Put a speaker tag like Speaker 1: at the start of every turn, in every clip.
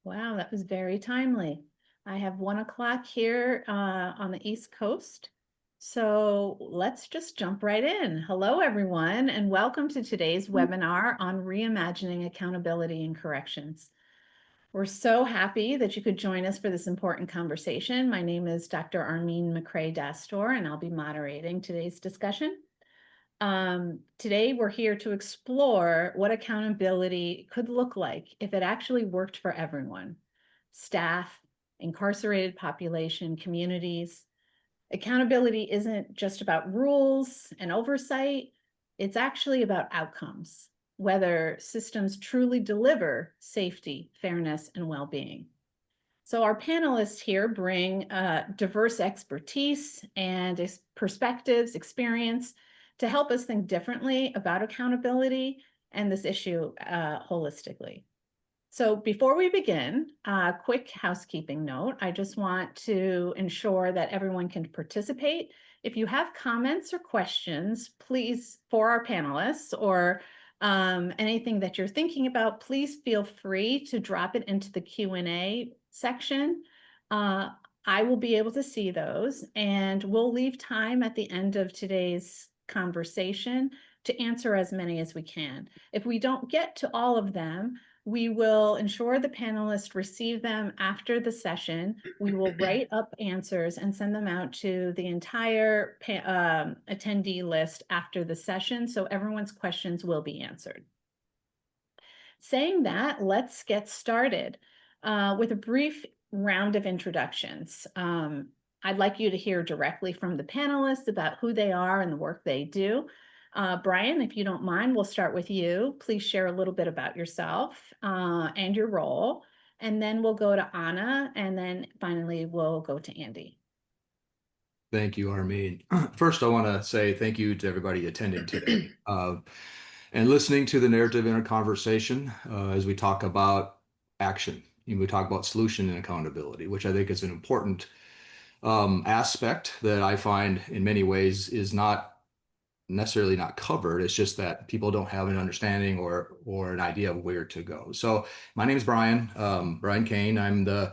Speaker 1: Wow, that was very timely. I have 1 o'clock here on the East Coast. So let's just jump right in. Hello, everyone, and welcome to today's webinar on reimagining accountability and corrections. We're so happy that you could join us for this important conversation. My name is Dr. Armine McCrae-Dastor, and I'll be moderating today's discussion. Today, we're here to explore what accountability could look like if it actually worked for everyone: staff, incarcerated population, communities. Accountability isn't just about rules and oversight. It's actually about outcomes, whether systems truly deliver safety, fairness, and well-being. So our panelists here bring diverse expertise and perspectives, experience to help us think differently about accountability and this issue holistically. So before we begin, a quick housekeeping note. I just want to ensure that everyone can participate. If you have comments or questions, please, for our panelists, or anything that you're thinking about, please feel free to drop it into the Q&A section. I will be able to see those, and we'll leave time at the end of today's conversation to answer as many as we can. If we don't get to all of them, we will ensure the panelists receive them after the session. We will write up answers and send them out to the entire attendee list after the session, so everyone's questions will be answered. Saying that, let's get started with a brief round of introductions. I'd like you to hear directly from the panelists about who they are and the work they do. Brian, if you don't mind, we'll start with you. Please share a little bit about yourself and your role, and then we'll go to Ana, and then finally we'll go to Andy.
Speaker 2: Thank you, Armine. First, I want to say thank you to everybody attending today and listening to the narrative in our conversation as we talk about action and we talk about solution and accountability, which I think is an important aspect that I find in many ways is not necessarily not covered. It's just that people don't have an understanding or an idea of where to go. So my name is Brian Koehn. I'm the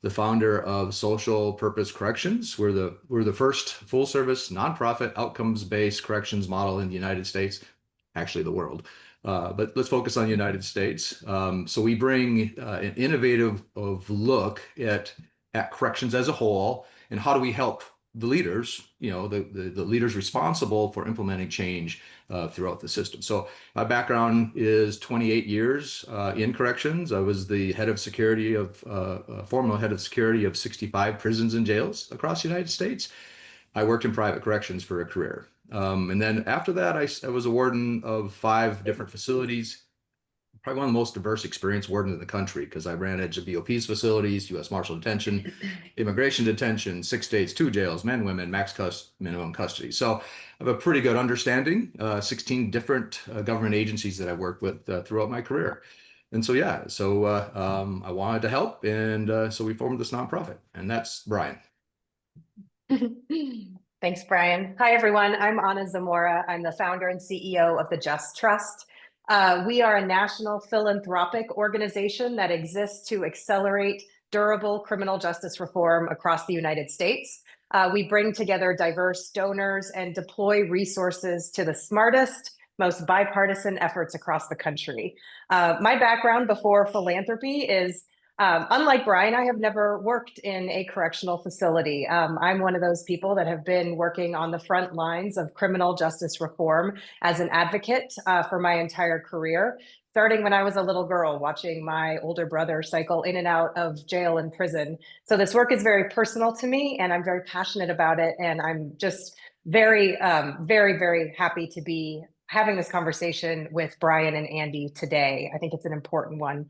Speaker 2: founder of Social Purpose Corrections. We're the first full service nonprofit outcomes-based corrections model in the United States, actually the world. But let's focus on the United States. So we bring an innovative look at corrections as a whole, and how do we help the leaders, the leaders responsible for implementing change throughout the system. So my background is 28 years in corrections. I was the head of security former head of security of 65 prisons and jails across the United States. I worked in private corrections for a career. And then after that, I was a warden of 5 different facilities. Probably one of the most diverse experience wardens in the country, because I ran edge of BOP's facilities, U.S. Marshal detention, immigration detention, 6 states, 2 jails, men, women, minimum custody. So I have a pretty good understanding, 16 different government agencies that I've worked with throughout my career. And so, I wanted to help. And so we formed this nonprofit, and that's Brian.
Speaker 3: Thanks, Brian. Hi, everyone. I'm Ana Zamora. I'm the founder and CEO of the Just Trust. We are a national philanthropic organization that exists to accelerate durable criminal justice reform across the United States. We bring together diverse donors and deploy resources to the smartest, most bipartisan efforts across the country. My background before philanthropy is unlike Brian, I have never worked in a correctional facility. I'm one of those people that have been working on the front lines of criminal justice reform as an advocate for my entire career, starting when I was a little girl, watching my older brother cycle in and out of jail and prison. So this work is very personal to me, and I'm very passionate about it. And I'm just very, very happy to be having this conversation with Brian and Andy today. I think it's an important one.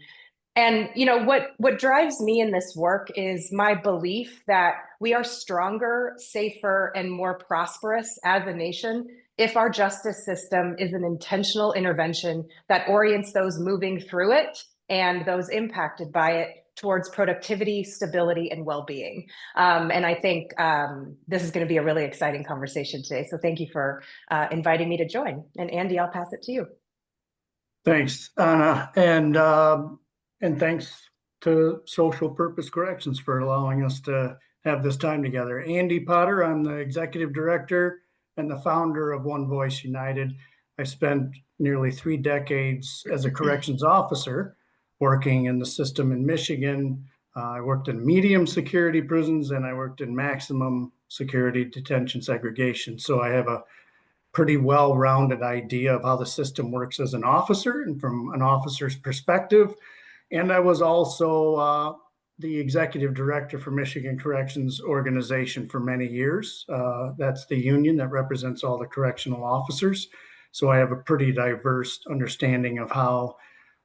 Speaker 3: And what drives me in this work is my belief that we are stronger, safer, and more prosperous as a nation if our justice system is an intentional intervention that orients those moving through it and those impacted by it towards productivity, stability, and well-being. And I think this is going to be a really exciting conversation today. So thank you for inviting me to join. And Andy, I'll pass it to you.
Speaker 4: Thanks, Ana. And thanks to Social Purpose Corrections for allowing us to have this time together. Andy Potter, I'm the executive director and the founder of One Voice United. I spent nearly 3 decades as a corrections officer working in the system in Michigan. I worked in medium security prisons and I worked in maximum security detention segregation. So I have a pretty well-rounded idea of how the system works as an officer and from an officer's perspective. And I was also the executive director for Michigan Corrections Organization for many years. That's the union that represents all the correctional officers. So I have a pretty diverse understanding of how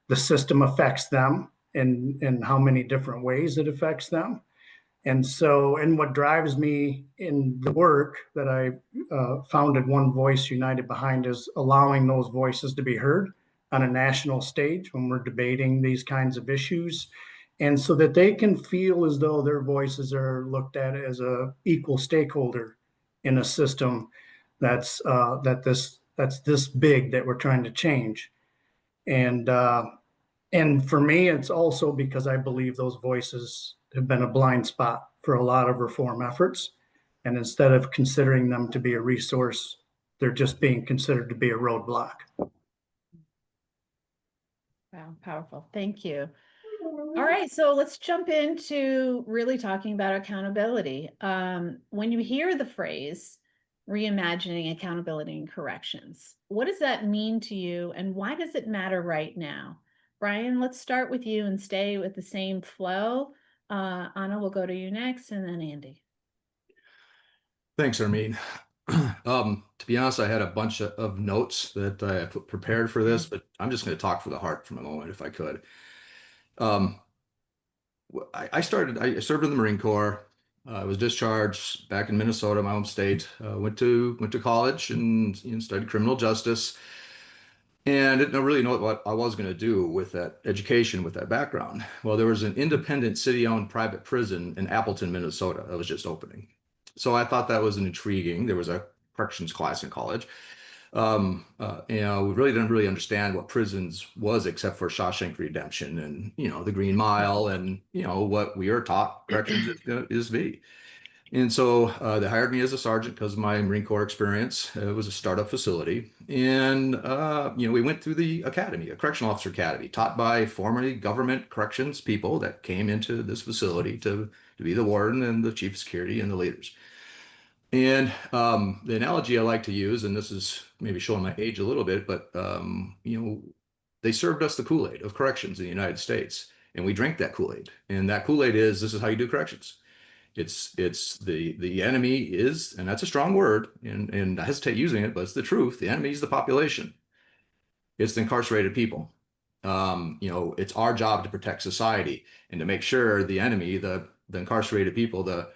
Speaker 4: the system affects them and how many different ways it affects them. And what drives me in the work that I founded One Voice United behind is allowing those voices to be heard on a national stage when we're debating these kinds of issues, and so that they can feel as though their voices are looked at as a equal stakeholder in a system that's this big that we're trying to change. And for me, it's also because I believe those voices have been a blind spot for a lot of reform efforts. And instead of considering them to be a resource, they're just being considered to be a roadblock.
Speaker 1: Wow, powerful. Thank you. All right, so let's jump into really talking about accountability. When you hear the phrase reimagining accountability and corrections, what does that mean to you and why does it matter right now? Brian, let's start with you and stay with the same flow. Anna, we'll go to you next, and then Andy.
Speaker 2: Thanks, Armin. To be honest, I had a bunch of notes that I prepared for this, but I'm just going to talk for the heart for a moment, if I could. I served in the Marine Corps. I was discharged back in Minnesota, my home state. Went to college and studied criminal justice, and didn't really know what I was going to do with that education, with that background. Well, there was an independent city-owned private prison in Appleton, Minnesota that was just opening. So I thought that was intriguing. There was a corrections class in college. We really didn't really understand what prisons was except for Shawshank Redemption and, the Green Mile and, what we are taught corrections is to be. And so they hired me as a sergeant because of my Marine Corps experience. It was a startup facility. And, we went through the academy, a correctional officer academy, taught by formerly government corrections people that came into this facility to be the warden and the chief of security and the leaders. And the analogy I like to use, and this is maybe showing my age a little bit, but, they served us the Kool-Aid of corrections in the United States. And we drank that Kool-Aid. And that Kool-Aid is, this is how you do corrections. It's the enemy is, and that's a strong word, and I hesitate using it, but it's the truth. The enemy is the population. It's the incarcerated people. It's our job to protect society and to make sure the enemy, the incarcerated people, the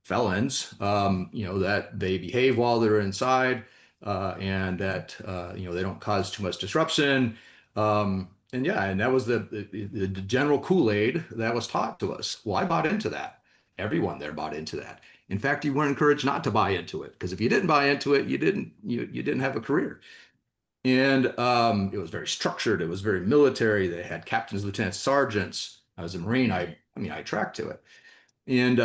Speaker 2: felons, that they behave while they're inside, and that they don't cause too much disruption. And that was the general Kool-Aid that was taught to us. Well, I bought into that. Everyone there bought into that. In fact, you weren't encouraged not to buy into it, because if you didn't buy into it, you didn't have a career. And it was very structured. It was very military. They had captains, lieutenants, sergeants. I was a Marine. I tracked to it. And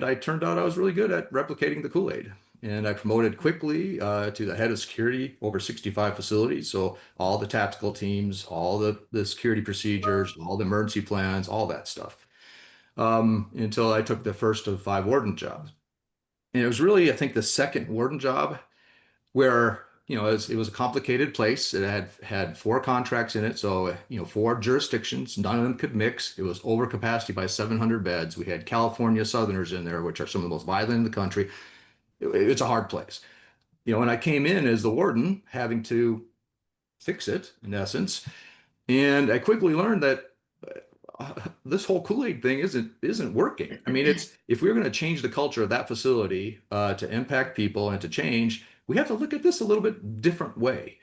Speaker 2: I turned out I was really good at replicating the Kool-Aid. And I promoted quickly to the head of security over 65 facilities. So all the tactical teams, all the security procedures, all the emergency plans, all that stuff. Until I took the first of 5 warden jobs. And it was really, I think, the second warden job where, it was a complicated place. It had 4 contracts in it. So, 4 jurisdictions, none of them could mix. It was over capacity by 700 beds. We had California Southerners in there, which are some of the most violent in the country. It's a hard place. And I came in as the warden having to fix it, in essence. And I quickly learned that this whole Kool-Aid thing isn't working. I mean, if we're going to change the culture of that facility to impact people and to change, we have to look at this a little bit different way.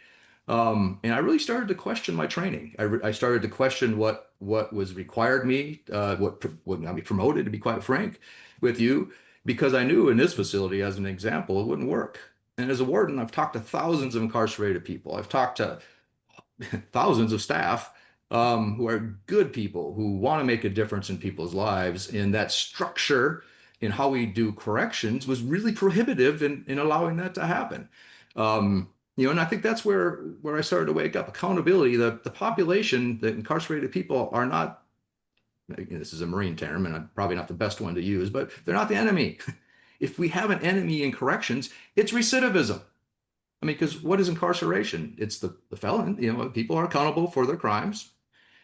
Speaker 2: And I really started to question my training. I started to question what was required me, what I be promoted, to be quite frank with you, because I knew in this facility, as an example, it wouldn't work. And as a warden, I've talked to thousands of incarcerated people. I've talked to thousands of staff who are good people who want to make a difference in people's lives. And that structure in how we do corrections was really prohibitive in allowing that to happen. And I think that's where I started to wake up. Accountability, the population, the incarcerated people are not, this is a Marine term, and I'm probably not the best one to use, but they're not the enemy. If we have an enemy in corrections, it's recidivism. I mean, because what is incarceration? It's the felon. People are accountable for their crimes,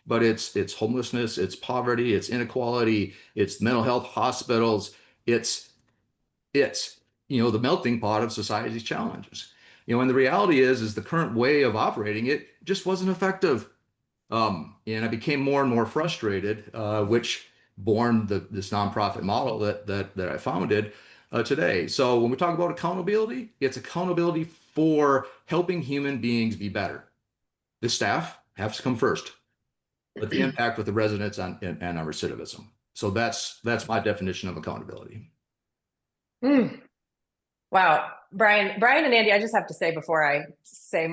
Speaker 2: but it's homelessness, it's poverty, it's inequality, it's mental health hospitals, it's the melting pot of society's challenges. And the reality is the current way of operating it just wasn't effective. And I became more and more frustrated, which born this nonprofit model that I founded today. So when we talk about accountability, it's accountability for helping human beings be better. The staff has to come first, but the impact with the residents and on recidivism. So that's my definition of accountability.
Speaker 3: Wow. Brian and Andy, I just have to say before I say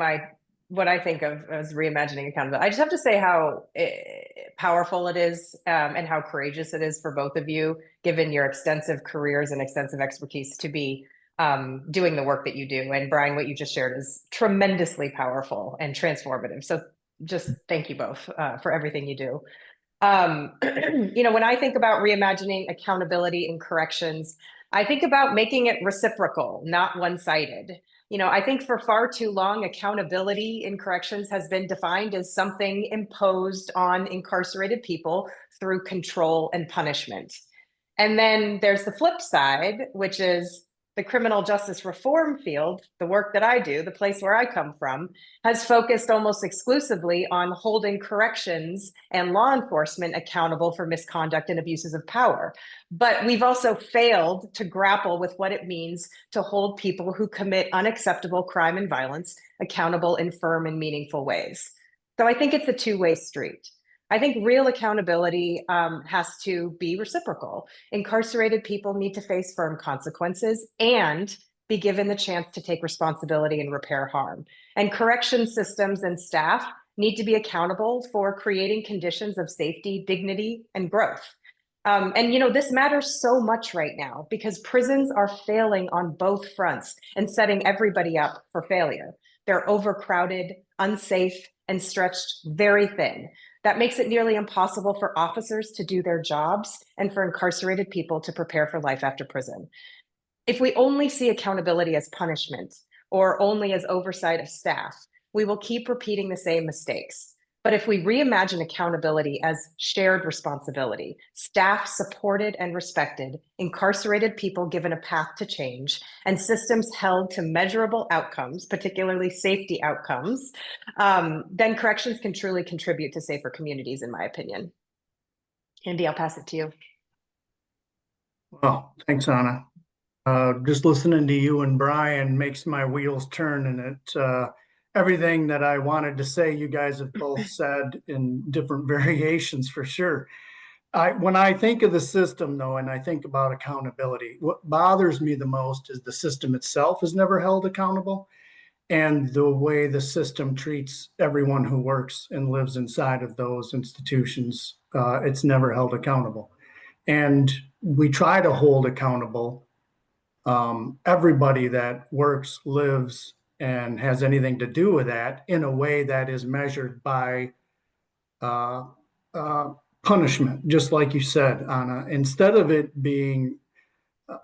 Speaker 3: what I think of as reimagining accountability, I just have to say how powerful it is and how courageous it is for both of you, given your extensive careers and extensive expertise, to be doing the work that you do. And Brian, what you just shared is tremendously powerful and transformative. So just thank you both for everything you do. When I think about reimagining accountability in corrections, I think about making it reciprocal, not one-sided. I think for far too long, accountability in corrections has been defined as something imposed on incarcerated people through control and punishment. And then there's the flip side, which is the criminal justice reform field. The work that I do, the place where I come from, has focused almost exclusively on holding corrections and law enforcement accountable for misconduct and abuses of power. But we've also failed to grapple with what it means to hold people who commit unacceptable crime and violence accountable in firm and meaningful ways. So I think it's a two-way street. I think real accountability has to be reciprocal. Incarcerated people need to face firm consequences and be given the chance to take responsibility and repair harm. And correction systems and staff need to be accountable for creating conditions of safety, dignity, and growth. This matters so much right now because prisons are failing on both fronts and setting everybody up for failure. They're overcrowded, unsafe, and stretched very thin. That makes it nearly impossible for officers to do their jobs and for incarcerated people to prepare for life after prison. If we only see accountability as punishment or only as oversight of staff, we will keep repeating the same mistakes. But if we reimagine accountability as shared responsibility, staff supported and respected, incarcerated people given a path to change, and systems held to measurable outcomes, particularly safety outcomes, then corrections can truly contribute to safer communities, in my opinion. Andy, I'll pass it to you.
Speaker 4: Well, thanks, Ana. Just listening to you and Brian makes my wheels turn, and it everything that I wanted to say, you guys have both said in different variations for sure. When I think of the system, though, and I think about accountability, what bothers me the most is the system itself is never held accountable, and the way the system treats everyone who works and lives inside of those institutions. It's never held accountable. And we try to hold accountable everybody that works, lives, and has anything to do with that in a way that is measured by punishment, just like you said, Ana. Instead of it being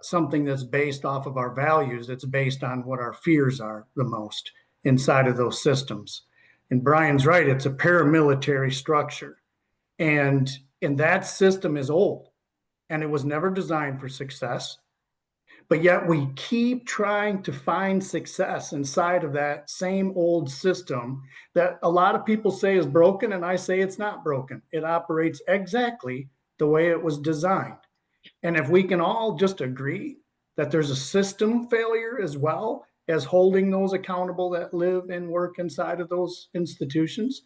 Speaker 4: something that's based off of our values, it's based on what our fears are the most inside of those systems. And Brian's right, it's a paramilitary structure. And that system is old, and it was never designed for success. But yet we keep trying to find success inside of that same old system that a lot of people say is broken, and I say it's not broken. It operates exactly the way it was designed. And if we can all just agree that there's a system failure as well as holding those accountable that live and work inside of those institutions,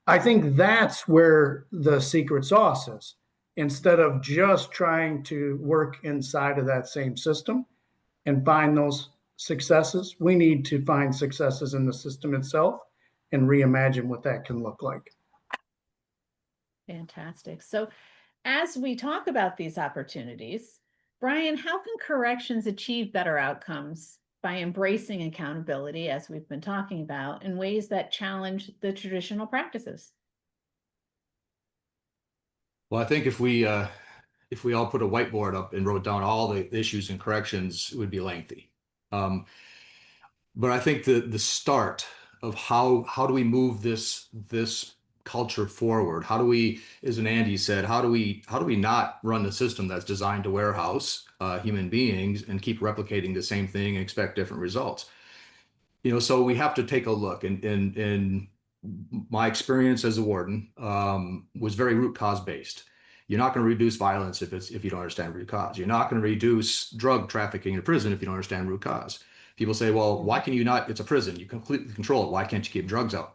Speaker 4: I think that's where the secret sauce is. Instead of just trying to work inside of that same system and find those successes, we need to find successes in the system itself and reimagine what that can look like.
Speaker 1: Fantastic. So as we talk about these opportunities, Brian, how can corrections achieve better outcomes by embracing accountability, as we've been talking about, in ways that challenge the traditional practices?
Speaker 2: Well, I think if we all put a whiteboard up and wrote down all the issues and corrections, it would be lengthy. But I think the start of how do we move this culture forward? How do we, as Andy said, how do we not run the system that's designed to warehouse human beings and keep replicating the same thing and expect different results? So we have to take a look. And my experience as a warden was very root cause based. You're not going to reduce violence if you don't understand root cause. You're not going to reduce drug trafficking in a prison if you don't understand root cause. People say, well, why can you not? It's a prison. You completely control it. Why can't you keep drugs out?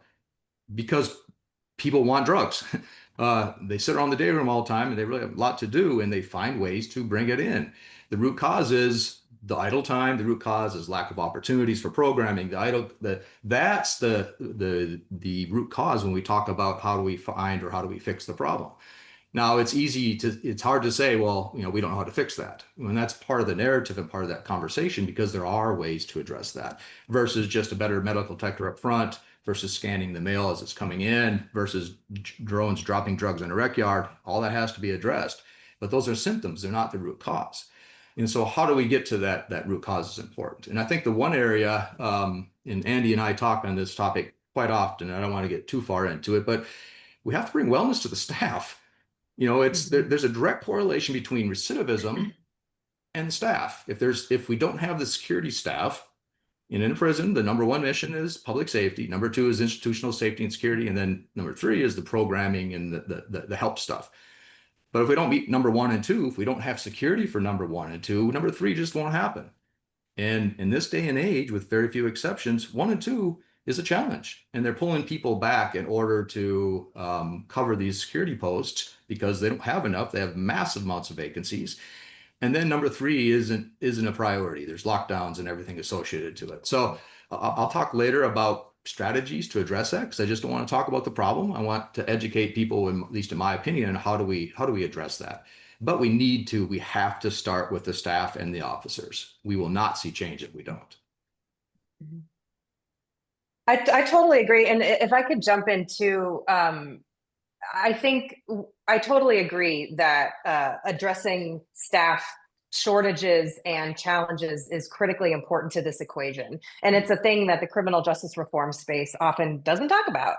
Speaker 2: Because people want drugs. They sit around the day room all the time and they really have a lot to do and they find ways to bring it in. The root cause is the idle time. The root cause is lack of opportunities for programming. That's the root cause when we talk about how do we find or how do we fix the problem. Now it's hard to say, well, we don't know how to fix that. And that's part of the narrative and part of that conversation because there are ways to address that versus just a better medical detector up front versus scanning the mail as it's coming in versus drones dropping drugs in a rec yard. All that has to be addressed, but those are symptoms. They're not the root cause. And so how do we get to that root cause is important. And I think the one area, and Andy and I talk on this topic quite often, and I don't want to get too far into it, but we have to bring wellness to the staff. There's a direct correlation between recidivism and staff. If we don't have the security staff in a prison, the number one mission is public safety. Number two is institutional safety and security. And then number three is the programming and the help stuff. But if we don't meet number one and two, if we don't have security for number one and two, number three just won't happen. And in this day and age, with very few exceptions, one and two is a challenge. And they're pulling people back in order to cover these security posts because they don't have enough. They have massive amounts of vacancies. And then number three isn't a priority. There's lockdowns and everything associated to it. So I'll talk later about strategies to address that because I just don't want to talk about the problem. I want to educate people, at least in my opinion, on how do we address that. But we have to start with the staff and the officers. We will not see change if we don't.
Speaker 3: I totally agree. And if I could jump into, I think I totally agree that addressing staff shortages and challenges is critically important to this equation. And it's a thing that the criminal justice reform space often doesn't talk about.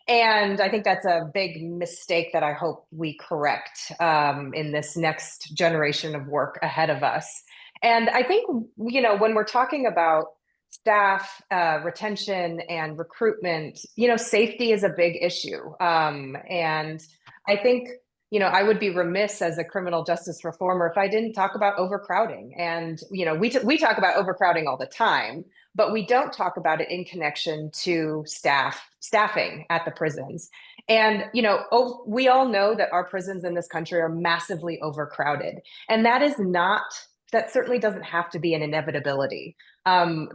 Speaker 3: And I think that's a big mistake that I hope we correct in this next generation of work ahead of us. And I think, when we're talking about staff retention and recruitment, safety is a big issue. And I think, I would be remiss as a criminal justice reformer if I didn't talk about overcrowding. And, we talk about overcrowding all the time, but we don't talk about it in connection to staffing at the prisons. And, we all know that our prisons in this country are massively overcrowded. And that certainly doesn't have to be an inevitability.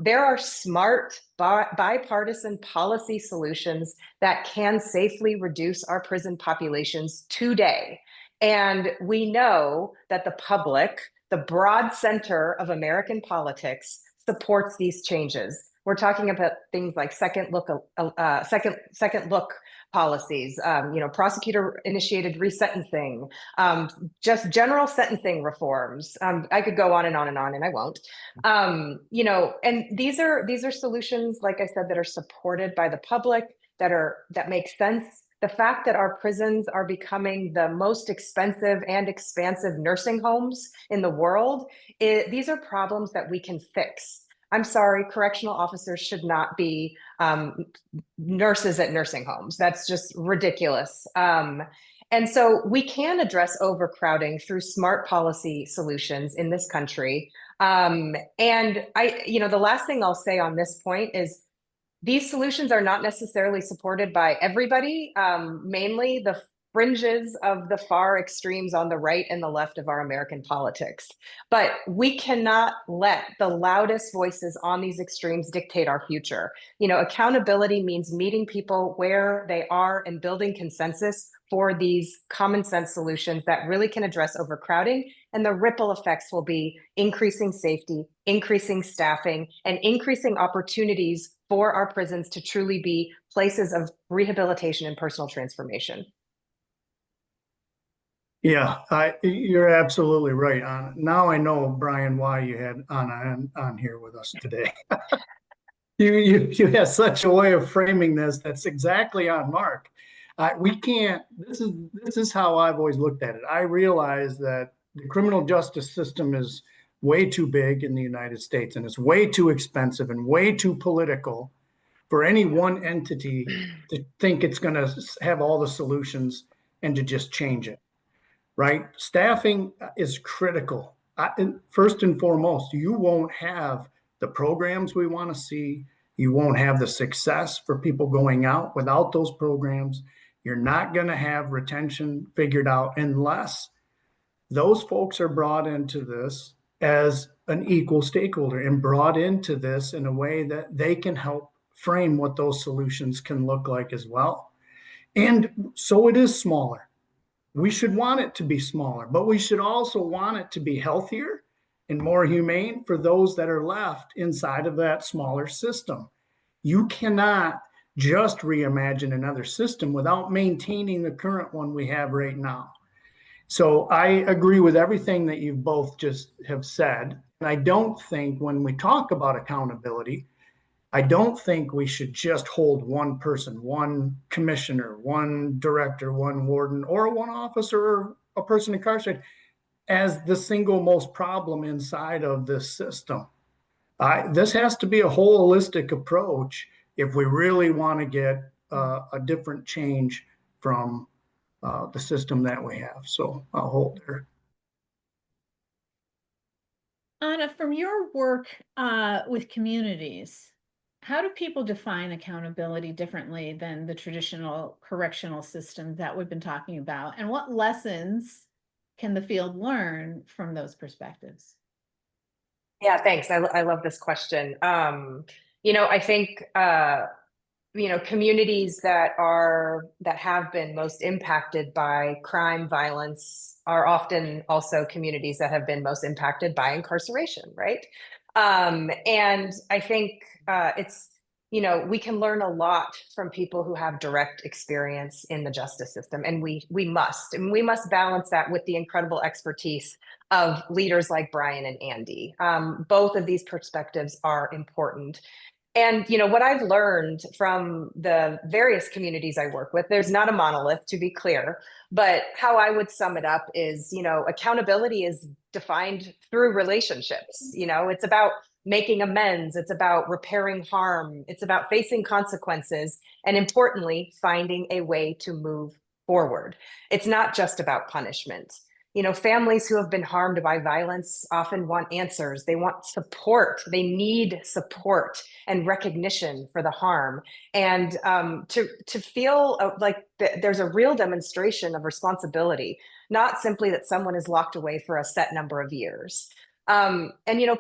Speaker 3: There are smart bipartisan policy solutions that can safely reduce our prison populations today. And we know that the public, the broad center of American politics, supports these changes. We're talking about things like second look policies, prosecutor-initiated resentencing, just general sentencing reforms. I could go on and on and on, and I won't. And these are solutions, like I said, that are supported by the public, that make sense. The fact that our prisons are becoming the most expensive and expansive nursing homes in the world, these are problems that we can fix. I'm sorry, correctional officers should not be nurses at nursing homes. That's just ridiculous. And so we can address overcrowding through smart policy solutions in this country. And the last thing I'll say on this point is these solutions are not necessarily supported by everybody, mainly the fringes of the far extremes on the right and the left of our American politics. But we cannot let the loudest voices on these extremes dictate our future. Accountability means meeting people where they are and building consensus for these common sense solutions that really can address overcrowding. And the ripple effects will be increasing safety, increasing staffing, and increasing opportunities for our prisons to truly be places of rehabilitation and personal transformation.
Speaker 4: Yeah, you're absolutely right. Now I know, Brian, why you had Anna on here with us today. You have such a way of framing this that's exactly on mark. We can't. This is how I've always looked at it. I realize that the criminal justice system is way too big in the United States, and it's way too expensive and way too political for any one entity to think it's going to have all the solutions and to just change it. Right? Staffing is critical. First and foremost, you won't have the programs we want to see. You won't have the success for people going out without those programs. You're not going to have retention figured out unless those folks are brought into this as an equal stakeholder and brought into this in a way that they can help frame what those solutions can look like as well. And so it is smaller. We should want it to be smaller, but we should also want it to be healthier and more humane for those that are left inside of that smaller system. You cannot just reimagine another system without maintaining the current one we have right now. So I agree with everything that you both just have said. And I don't think when we talk about accountability, I don't think we should just hold one person, one commissioner, one director, one warden, or one officer, or a person incarcerated as the single most problem inside of this system. This has to be a holistic approach if we really want to get a different change from the system that we have. So I'll hold there.
Speaker 1: Anna, from your work with communities, how do people define accountability differently than the traditional correctional system that we've been talking about? And what lessons can the field learn from those perspectives?
Speaker 3: Yeah, thanks. I love this question. I think communities that have been most impacted by crime, violence are often also communities that have been most impacted by incarceration, right? And I think we can learn a lot from people who have direct experience in the justice system, and we must balance that with the incredible expertise of leaders like Brian and Andy. Both of these perspectives are important. And what I've learned from the various communities I work with, there's not a monolith, to be clear, but how I would sum it up is, accountability is defined through relationships. It's about making amends, it's about repairing harm, it's about facing consequences, and importantly, finding a way to move forward. It's not just about punishment. Families who have been harmed by violence often want answers. They want support. They need support and recognition for the harm. And to feel like there's a real demonstration of responsibility, not simply that someone is locked away for a set number of years.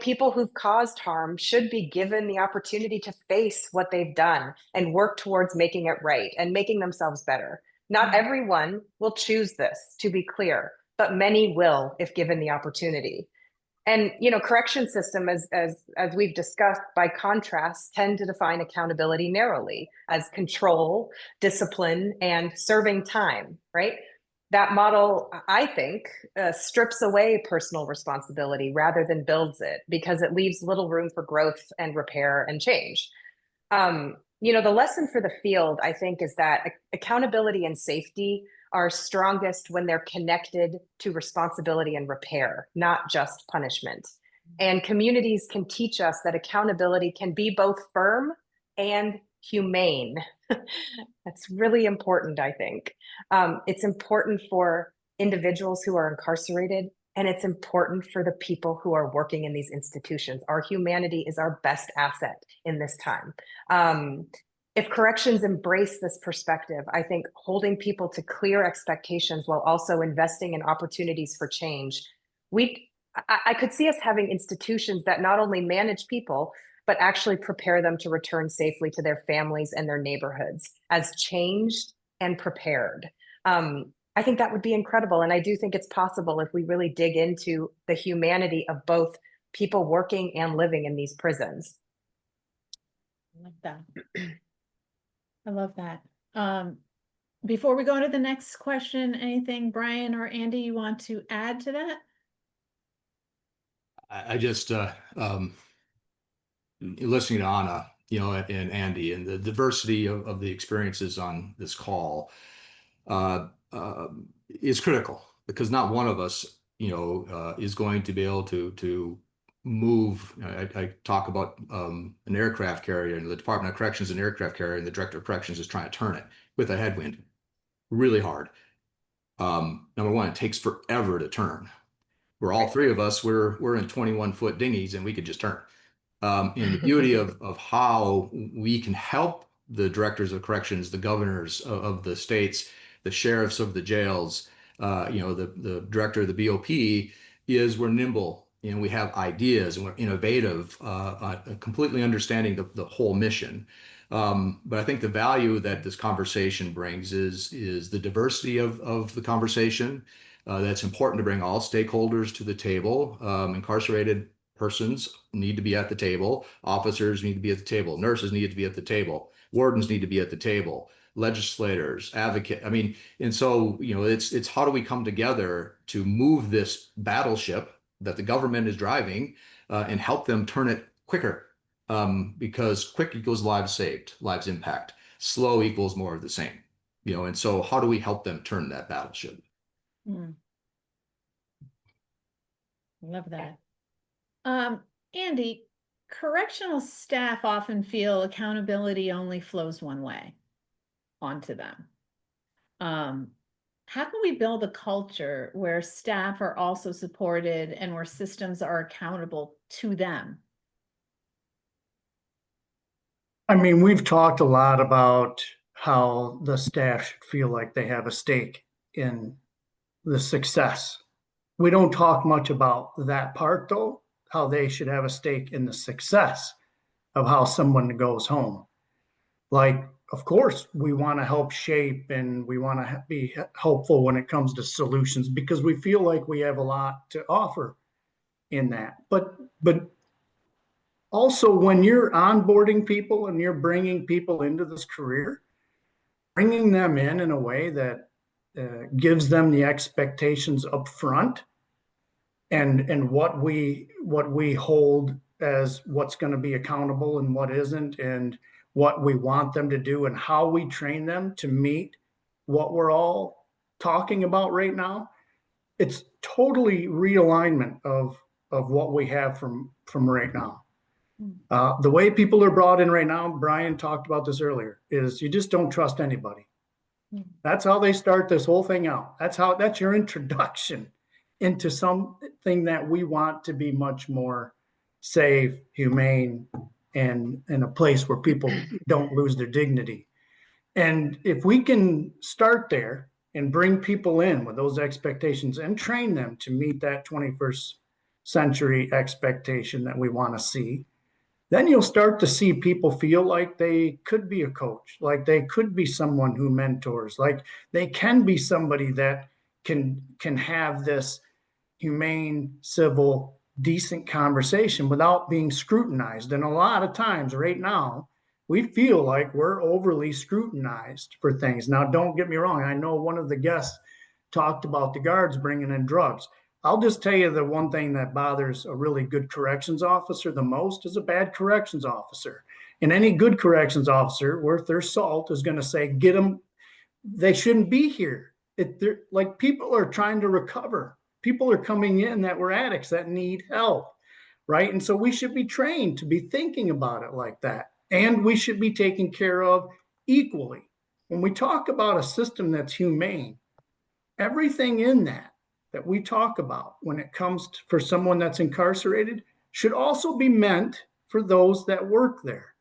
Speaker 3: People who've caused harm should be given the opportunity to face what they've done and work towards making it right and making themselves better. Not everyone will choose this, to be clear, but many will if given the opportunity. And correction system, as we've discussed, by contrast, tend to define accountability narrowly as control, discipline, and serving time, right? That model, I think, strips away personal responsibility rather than builds it, because it leaves little room for growth and repair and change. The lesson for the field, I think, is that accountability and safety are strongest when they're connected to responsibility and repair, not just punishment. And communities can teach us that accountability can be both firm and humane. That's really important, I think. It's important for individuals who are incarcerated, and it's important for the people who are working in these institutions. Our humanity is our best asset in this time. If corrections embrace this perspective, I think holding people to clear expectations while also investing in opportunities for change, I could see us having institutions that not only manage people, but actually prepare them to return safely to their families and their neighborhoods as changed and prepared. I think that would be incredible. And I do think it's possible if we really dig into the humanity of both people working and living in these prisons.
Speaker 1: I like that. I love that. Before we go to the next question, anything Brian or Andy you want to add to that?
Speaker 2: I just listening to Ana, and Andy, and the diversity of the experiences on this call is critical, because not one of us, is going to be able to move. I talk about an aircraft carrier, and the Department of Corrections is an aircraft carrier, and the Director of Corrections is trying to turn it with a headwind, really hard. Number one, it takes forever to turn. We're all three of us, we're in 21-foot dinghies, and we could just turn. And the beauty of how we can help the directors of corrections, the governors of the states, the sheriffs of the jails, the director of the BOP, is we're nimble and we have ideas and we're innovative, completely understanding the whole mission. But I think the value that this conversation brings is the diversity of the conversation. That's important to bring all stakeholders to the table. Incarcerated persons need to be at the table. Officers need to be at the table. Nurses need to be at the table. Wardens need to be at the table. Legislators, advocate. I mean, and so, it's how do we come together to move this battleship that the government is driving and help them turn it quicker? Because quick equals lives saved, lives impact. Slow equals more of the same. And so how do we help them turn that battleship?
Speaker 1: Love that. Andy, correctional staff often feel accountability only flows one way onto them. How can we build a culture where staff are also supported and where systems are accountable to them?
Speaker 4: I mean, we've talked a lot about how the staff should feel like they have a stake in the success. We don't talk much about that part, though, how they should have a stake in the success of how someone goes home. Like, of course, we want to help shape and we want to be helpful when it comes to solutions, because we feel like we have a lot to offer in that. But also, when you're onboarding people and you're bringing people into this career, bringing them in a way that gives them the expectations up front, and what we hold as what's going to be accountable and what isn't, and what we want them to do, and how we train them to meet what we're all talking about right now. It's totally realignment of what we have from right now. The way people are brought in right now, Brian talked about this earlier, is you just don't trust anybody. That's how they start this whole thing out. That's your introduction into something that we want to be much more safe, humane, and in a place where people don't lose their dignity. And if we can start there and bring people in with those expectations and train them to meet that 21st century expectation that we want to see, then you'll start to see people feel like they could be a coach, like they could be someone who mentors, like they can be somebody that can have this humane, civil, decent conversation without being scrutinized. And a lot of times right now, we feel like we're overly scrutinized for things. Now, don't get me wrong. I know one of the guests talked about the guards bringing in drugs. I'll just tell you the one thing that bothers a really good corrections officer the most is a bad corrections officer. And any good corrections officer worth their salt is going to say, get them, they shouldn't be here. Like, people are trying to recover. People are coming in that were addicts that need help, right? And so we should be trained to be thinking about it like that. And we should be taken care of equally. When we talk about a system that's humane, everything in that we talk about when it comes to, for someone that's incarcerated, should also be meant for those that work there.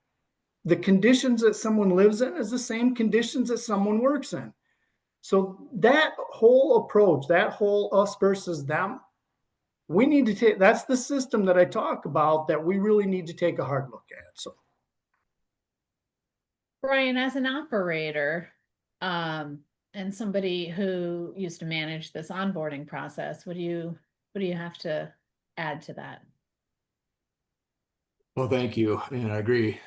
Speaker 4: The conditions that someone lives in is the same conditions that someone works in. So that whole approach, that whole us versus them, we need to take, that's the system that I talk about that we really need to take a hard look at. So,
Speaker 1: Brian, as an operator, and somebody who used to manage this onboarding process, what do you have to add to that?
Speaker 2: Well, thank you. And I agree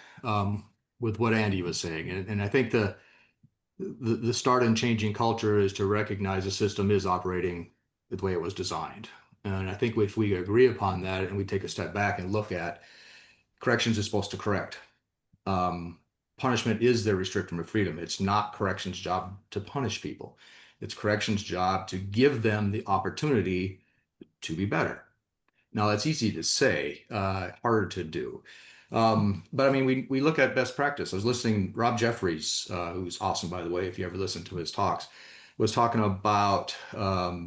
Speaker 2: with what Andy was saying. And I think the start in changing culture is to recognize the system is operating the way it was designed. And I think if we agree upon that and we take a step back and look at corrections is supposed to correct. Punishment is their restriction of freedom. It's not corrections' job to punish people. It's corrections' job to give them the opportunity to be better. Now, that's easy to say, harder to do. But I mean, we look at best practice. I was listening, Rob Jeffries, who's awesome, by the way, if you ever listen to his talks, was talking about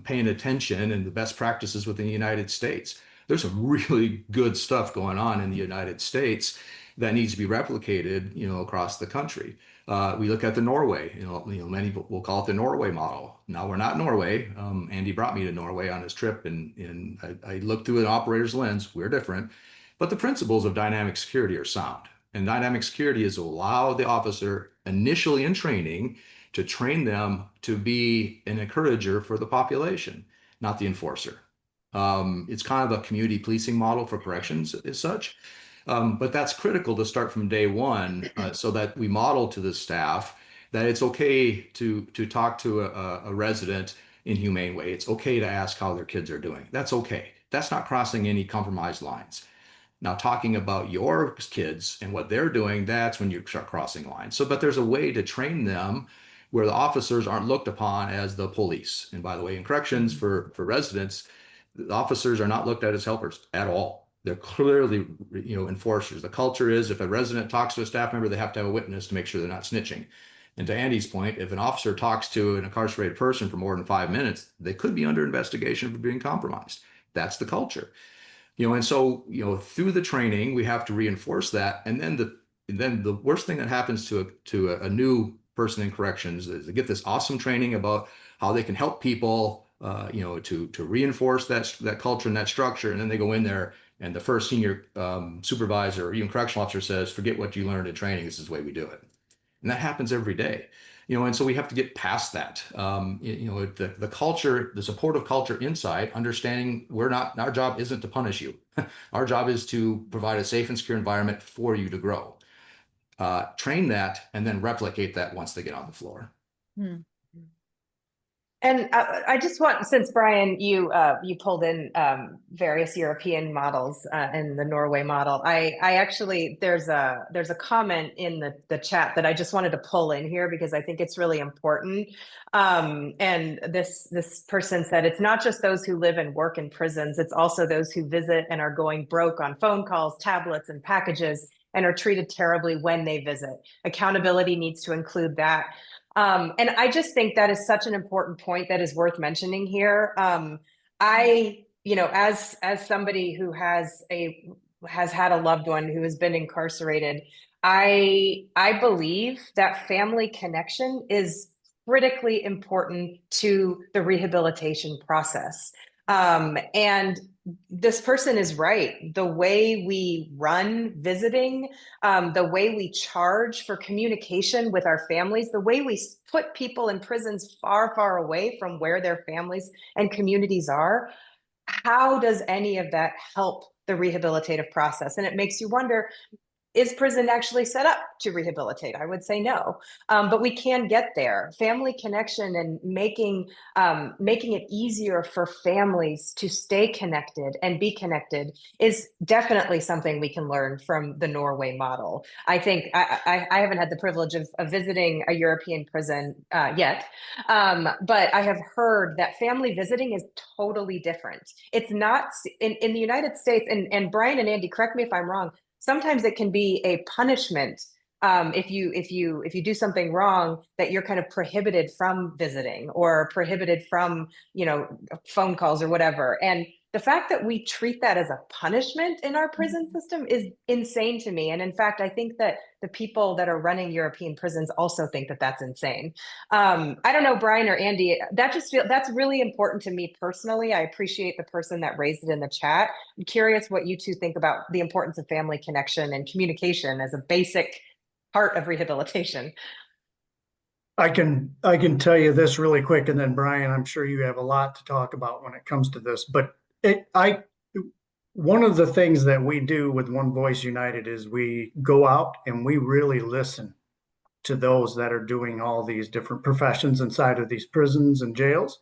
Speaker 2: paying attention and the best practices within the United States. There's some really good stuff going on in the United States that needs to be replicated, across the country. We look at the Norway, many will call it the Norway model. Now we're not Norway. Andy brought me to Norway on his trip, and I looked through an operator's lens. We're different, but the principles of dynamic security are sound. And dynamic security is to allow the officer initially in training to train them to be an encourager for the population, not the enforcer. It's kind of a community policing model for corrections as such. But that's critical to start from day one so that we model to the staff that it's okay to talk to a resident in a humane way. It's okay to ask how their kids are doing. That's okay. That's not crossing any compromised lines. Now, talking about your kids and what they're doing, that's when you start crossing lines. But there's a way to train them where the officers aren't looked upon as the police. And by the way, in corrections for residents, the officers are not looked at as helpers at all. They're clearly, enforcers. The culture is if a resident talks to a staff member, they have to have a witness to make sure they're not snitching. And to Andy's point, if an officer talks to an incarcerated person for more than 5 minutes, they could be under investigation for being compromised. That's the culture. And so, through the training, we have to reinforce that. And then the worst thing that happens to a new person in corrections is they get this awesome training about how they can help people, to reinforce that culture and that structure. And then they go in there and the first senior supervisor or even correctional officer says, forget what you learned in training. This is the way we do it. And that happens every day. And so we have to get past that. The culture, the supportive culture inside, understanding our job isn't to punish you. Our job is to provide a safe and secure environment for you to grow. Train that and then replicate that once they get on the floor.
Speaker 1: Hmm.
Speaker 3: And I just want, since Brian, you pulled in various European models and the Norway model. I actually there's a comment in the chat that I just wanted to pull in here because I think it's really important. And this person said it's not just those who live and work in prisons; it's also those who visit and are going broke on phone calls, tablets, and packages, and are treated terribly when they visit. Accountability needs to include that. And I just think that is such an important point that is worth mentioning here. As somebody who has had a loved one who has been incarcerated, I believe that family connection is critically important to the rehabilitation process. And this person is right. The way we run visiting, the way we charge for communication with our families, the way we put people in prisons far, far away from where their families and communities are, how does any of that help the rehabilitative process? And it makes you wonder, is prison actually set up to rehabilitate? I would say no, but we can get there. Family connection and making it easier for families to stay connected and be connected is definitely something we can learn from the Norway model. I think I haven't had the privilege of visiting a European prison yet, but I have heard that family visiting is totally different. It's not in the United States, and Brian and Andy, correct me if I'm wrong, sometimes it can be a punishment if you do something wrong, that you're kind of prohibited from visiting or prohibited from phone calls or whatever. And the fact that we treat that as a punishment in our prison system is insane to me. And in fact, I think that the people that are running European prisons also think that that's insane. I don't know, Brian or Andy, that's really important to me personally. I appreciate the person that raised it in the chat. I'm curious what you two think about the importance of family connection and communication as a basic part of rehabilitation.
Speaker 4: I can tell you this really quick, and then Brian, I'm sure you have a lot to talk about when it comes to this. But one of the things that we do with One Voice United is we go out and we really listen to those that are doing all these different professions inside of these prisons and jails.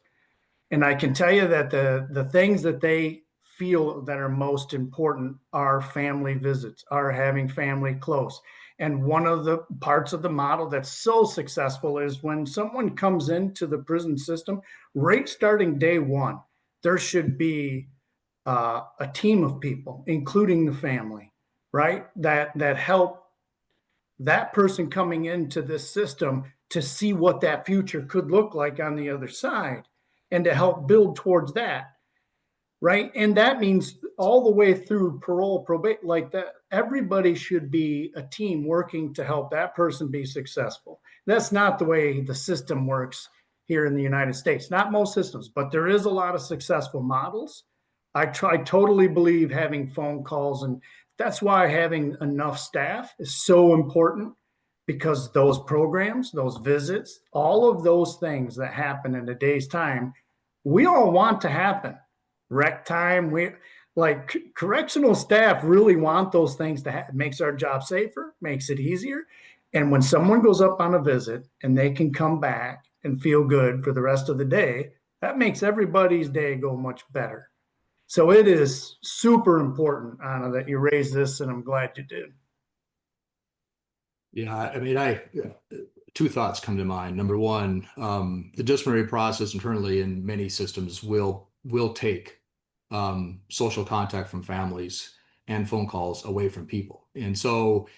Speaker 4: And I can tell you that the things that they feel that are most important are family visits, are having family close. And one of the parts of the model that's so successful is when someone comes into the prison system, right starting day one, there should be a team of people, including the family, right? That help that person coming into this system to see what that future could look like on the other side and to help build towards that, right? And that means all the way through parole, probate, like that, everybody should be a team working to help that person be successful. That's not the way the system works here in the United States. Not most systems, but there is a lot of successful models. I totally believe having phone calls, and that's why having enough staff is so important, because those programs, those visits, all of those things that happen in a day's time, we all want to happen. Rec time, we like correctional staff really want those things to happen. Makes our job safer, makes it easier. And when someone goes up on a visit and they can come back and feel good for the rest of the day, that makes everybody's day go much better. So it is super important, Anna, that you raised this, and I'm glad you did.
Speaker 2: Yeah, I mean, two thoughts come to mind. Number one, the disciplinary process internally in many systems will take social contact from families and phone calls away from people. And so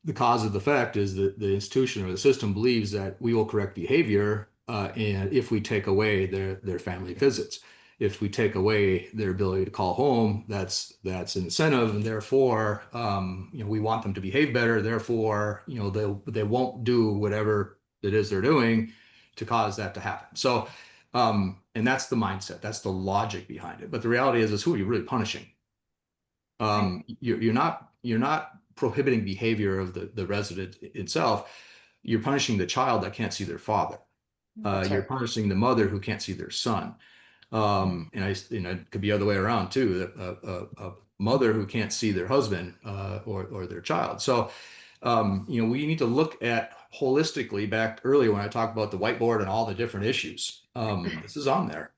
Speaker 2: the cause of the effect is that the institution or the system believes that we will correct behavior and if we take away their family visits. If we take away their ability to call home, that's an incentive, and therefore, we want them to behave better. Therefore, they won't do whatever it is they're doing to cause that to happen. So, and that's the mindset, that's the logic behind it. But the reality is who are you really punishing? You're not prohibiting behavior of the resident itself. You're punishing the child that can't see their father. You're punishing the mother who can't see their son. And it could be the other way around too. A mother who can't see their husband or their child. So, we need to look at holistically. Back earlier when I talked about the whiteboard and all the different issues, this is on there.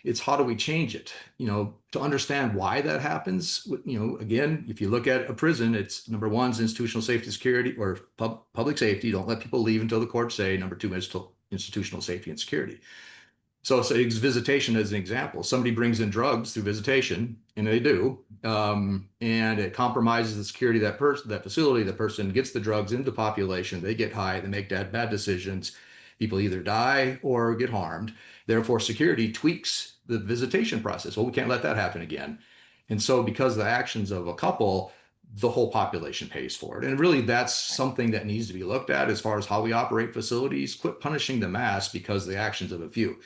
Speaker 2: It's how do we change it? To understand why that happens. Again, if you look at a prison, it's number one is institutional safety and security, or public safety. Don't let people leave until the courts say. Number two is institutional safety and security. So visitation as an example. Somebody brings in drugs through visitation, and they do, and it compromises the security of that facility. The person gets the drugs into the population. They get high. They make bad decisions. People either die or get harmed. Therefore, security tweaks the visitation process. Well, we can't let that happen again. And so because of the actions of a couple, the whole population pays for it. And really, that's something that needs to be looked at as far as how we operate facilities. Quit punishing the mass because of the actions of a few.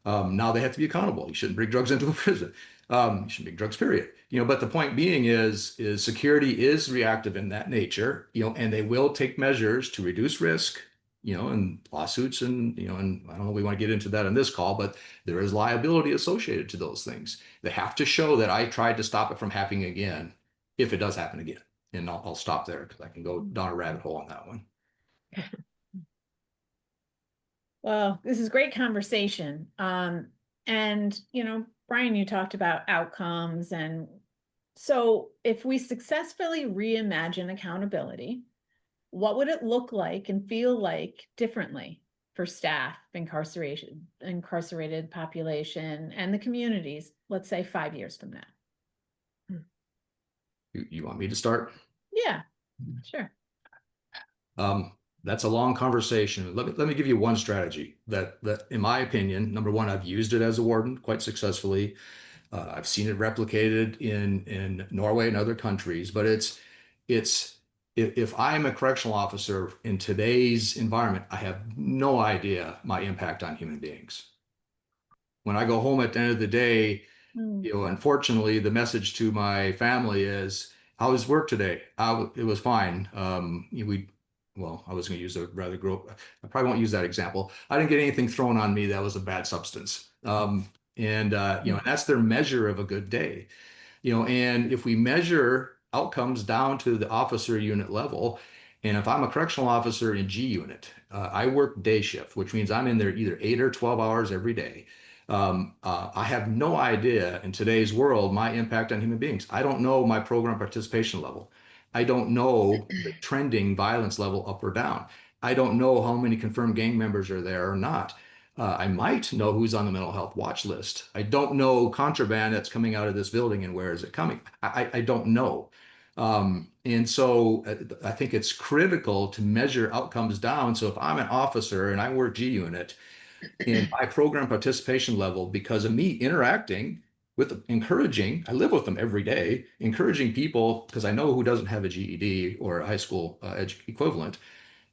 Speaker 2: Now they have to be accountable. You shouldn't bring drugs into a prison. You shouldn't bring drugs, period. But the point being is security is reactive in that nature, and they will take measures to reduce risk, and lawsuits and I don't know if we want to get into that on this call, but there is liability associated to those things. They have to show that I tried to stop it from happening again if it does happen again. And I'll stop there because I can go down a rabbit hole on that one.
Speaker 1: Well, this is great conversation. And, Brian, you talked about outcomes. And so if we successfully reimagine accountability, what would it look like and feel like differently for staff, incarcerated population, and the communities, let's say 5 years from now?
Speaker 2: You want me to start?
Speaker 1: Yeah, sure.
Speaker 2: That's a long conversation. Let me give you one strategy that in my opinion, number one, I've used it as a warden quite successfully. I've seen it replicated in Norway and other countries, but it's if I'm a correctional officer in today's environment, I have no idea my impact on human beings. When I go home at the end of the day, unfortunately, the message to my family is, "How was work today?" It was fine. well, I was going to use a rather I probably won't use that example. I didn't get anything thrown on me that was a bad substance. And that's their measure of a good day. And if we measure outcomes down to the officer unit level, and if I'm a correctional officer in G unit, I work day shift, which means I'm in there either 8 or 12 hours every day. I have no idea in today's world my impact on human beings. I don't know my program participation level. I don't know the trending violence level up or down. I don't know how many confirmed gang members are there or not. I might know who's on the mental health watch list. I don't know contraband that's coming out of this building and where is it coming. I don't know. And so I think it's critical to measure outcomes down. So if I'm an officer and I work G unit and my program participation level, because of me interacting with, encouraging, I live with them every day, encouraging people, because I know who doesn't have a GED or a high school equivalent.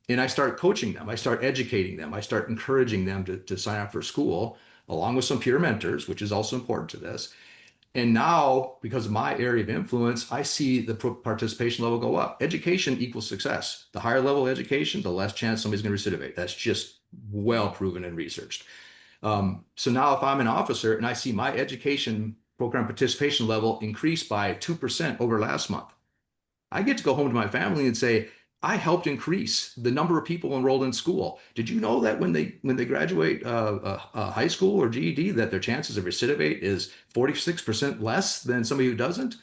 Speaker 2: And I start coaching them. I start educating them. I start encouraging them to sign up for school, along with some peer mentors, which is also important to this. And now, because of my area of influence, I see the participation level go up. Education equals success. The higher level education, the less chance somebody's going to recidivate. That's just well proven and researched. So now if I'm an officer and I see my education program participation level increase by 2% over last month, I get to go home to my family and say, I helped increase the number of people enrolled in school. Did you know that when they graduate high school or GED, that their chances of recidivate is 46% less than somebody who doesn't?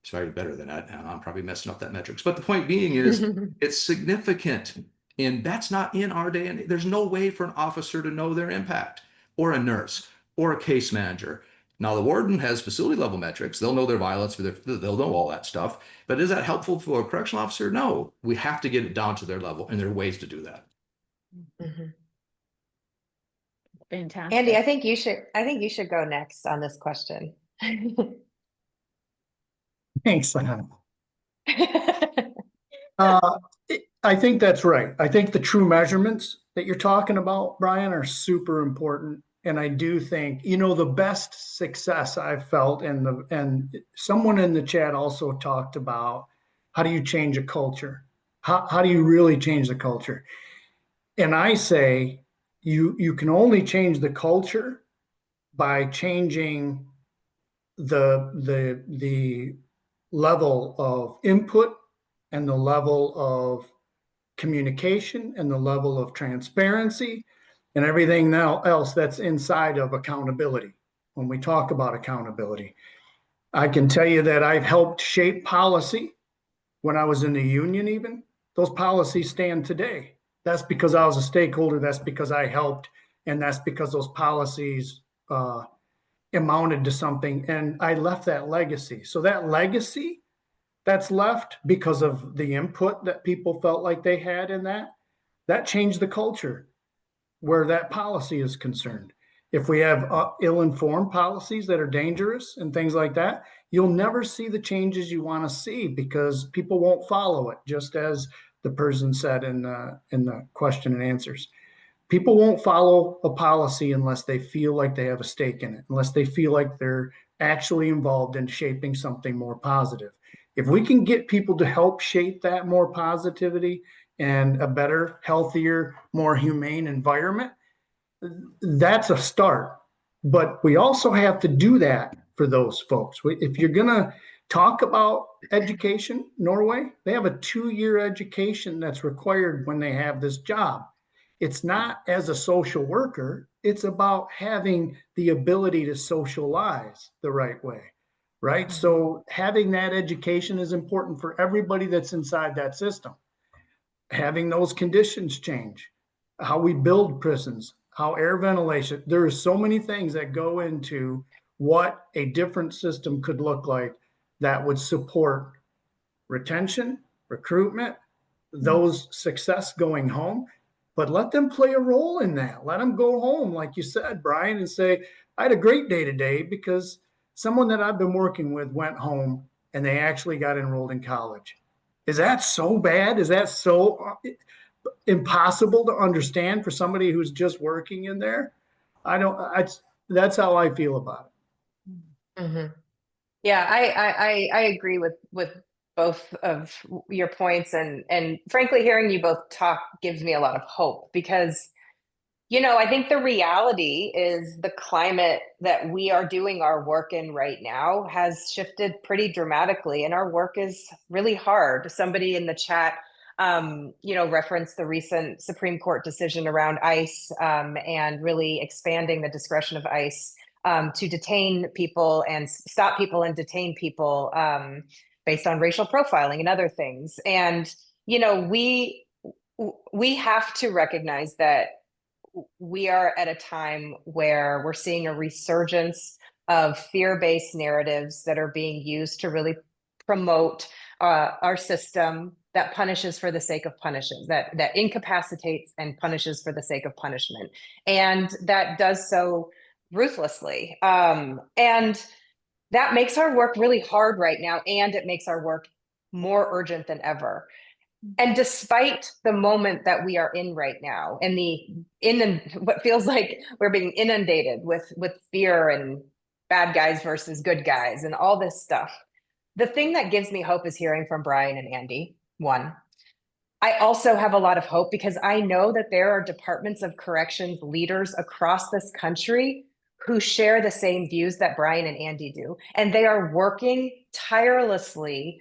Speaker 2: It's probably better than that. I'm probably messing up that metrics. But the point being is it's significant. And that's not in our day. And there's no way for an officer to know their impact, or a nurse or a case manager. Now, the warden has facility level metrics. They'll know their violence, they'll know all that stuff. But is that helpful for a correctional officer? No, we have to get it down to their level, and there are ways to do that.
Speaker 1: Fantastic.
Speaker 3: Andy, I think you should go next on this question.
Speaker 4: Thanks. I think that's right. I think the true measurements that you're talking about, Brian, are super important. And I do think, the best success I've felt, and someone in the chat also talked about, how do you change a culture? How do you really change the culture? And I say you can only change the culture by changing the level of input and the level of communication and the level of transparency and everything now else that's inside of accountability. When we talk about accountability, I can tell you that I've helped shape policy when I was in the union. Even those policies stand today. That's because I was a stakeholder. That's because I helped. And that's because those policies amounted to something. And I left that legacy. So that legacy that's left because of the input that people felt like they had in that changed the culture where that policy is concerned. If we have ill-informed policies that are dangerous and things like that, you'll never see the changes you want to see because people won't follow it, just as the person said in the question and answers. People won't follow a policy unless they feel like they have a stake in it, unless they feel like they're actually involved in shaping something more positive. If we can get people to help shape that more positivity and a better, healthier, more humane environment, that's a start. But we also have to do that for those folks. If you're going to talk about education, Norway, they have a 2-year education that's required when they have this job. It's not as a social worker. It's about having the ability to socialize the right way. Right. So having that education is important for everybody that's inside that system. Having those conditions change, how we build prisons, how air ventilation, there are so many things that go into what a different system could look like that would support retention, recruitment, those success going home. But let them play a role in that. Let them go home, like you said, Brian, and say, I had a great day today because someone that I've been working with went home and they actually got enrolled in college. Is that so bad? Is that so impossible to understand for somebody who's just working in there? That's how I feel about it.
Speaker 3: Yeah, I agree with both of your points, and frankly, hearing you both talk gives me a lot of hope because, I think the reality is the climate that we are doing our work in right now has shifted pretty dramatically, and our work is really hard. Somebody in the chat, referenced the recent Supreme Court decision around ICE, and really expanding the discretion of ICE, to detain people and stop people and detain people, based on racial profiling and other things. And, we have to recognize that we are at a time where we're seeing a resurgence of fear-based narratives that are being used to really promote our system that punishes for the sake of punishing, that incapacitates and punishes for the sake of punishment, and that does so ruthlessly. And that makes our work really hard right now, and it makes our work more urgent than ever. And despite the moment that we are in right now, and what feels like we're being inundated with fear and bad guys versus good guys and all this stuff, the thing that gives me hope is hearing from Brian and Andy. One, I also have a lot of hope because I know that there are departments of corrections leaders across this country who share the same views that Brian and Andy do, and they are working tirelessly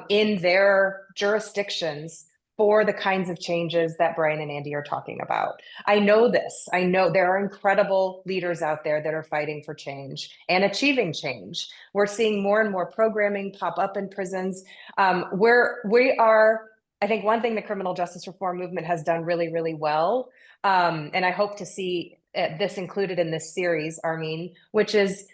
Speaker 3: in their jurisdictions for the kinds of changes that Brian and Andy are talking about. I know this. I know there are incredible leaders out there that are fighting for change and achieving change. We're seeing more and more programming pop up in prisons. I think one thing the criminal justice reform movement has done really, really well, and I hope to see this included in this series, Armin, which is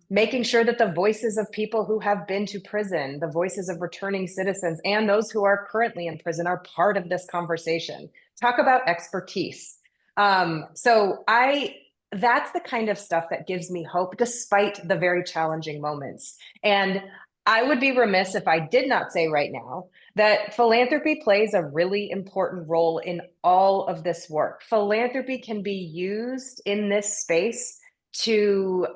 Speaker 3: making sure that the voices of people who have been to prison, the voices of returning citizens, and those who are currently in prison are part of this conversation. Talk about expertise. That's the kind of stuff that gives me hope, despite the very challenging moments. And I would be remiss if I did not say right now that philanthropy plays a really important role in all of this work. Philanthropy can be used in this space to